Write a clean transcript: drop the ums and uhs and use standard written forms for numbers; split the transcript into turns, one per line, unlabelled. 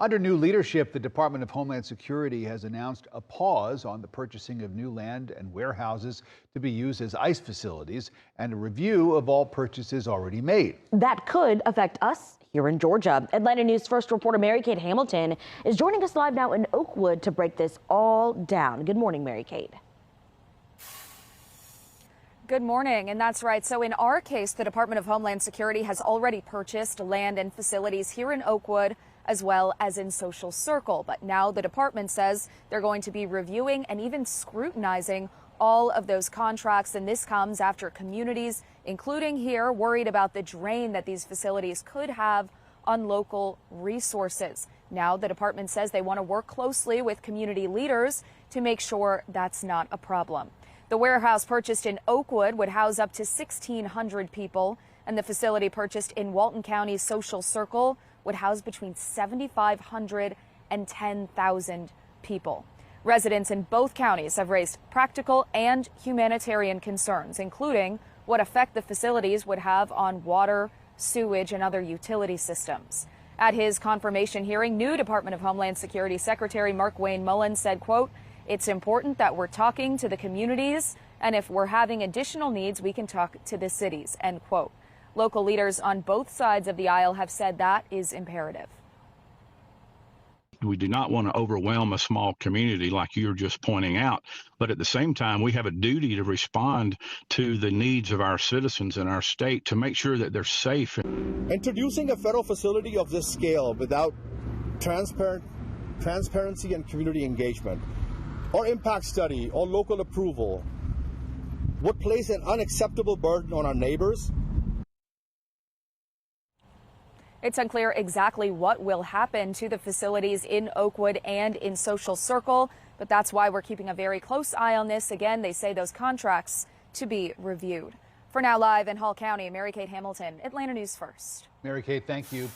Under new leadership, the Department of Homeland Security has announced a pause on the purchasing of new land and warehouses to be used as ICE facilities and a review of all purchases already made.
That could affect us here in Georgia. Atlanta News First reporter Mary-Kate Hamilton is joining us live now in Oakwood to break this all down. Good morning, Mary-Kate.
Good morning, and that's right. So in our case, the Department of Homeland Security has already purchased land and facilities here in Oakwood as well as in Social Circle. But now the department says they're going to be reviewing and even scrutinizing all of those contracts. And this comes after communities, including here, worried about the drain that these facilities could have on local resources. Now the department says they want to work closely with community leaders to make sure that's not a problem. The warehouse purchased in Oakwood would house up to 1,600 people, and the facility purchased in Walton County's Social Circle would house between 7,500 and 10,000 people. Residents in both counties have raised practical and humanitarian concerns, including what effect the facilities would have on water, sewage, and other utility systems. At his confirmation hearing, new Department of Homeland Security Secretary Mark Wayne Mullins said, quote, "It's important that we're talking to the communities, and if we're having additional needs, we can talk to the cities," end quote. Local leaders on both sides of the aisle have said that is imperative.
We do not want to overwhelm a small community like you're just pointing out, but at the same time, we have a duty to respond to the needs of our citizens in our state to make sure that they're safe.
Introducing a federal facility of this scale without transparency and community engagement, or impact study, or local approval would place an unacceptable burden on our neighbors.
It's unclear exactly what will happen to the facilities in Oakwood and in Social Circle, but that's why we're keeping a very close eye on this. Again, they say those contracts to be reviewed. For now, live in Hall County, Mary-Kate Hamilton, Atlanta News First.
Mary-Kate, thank you.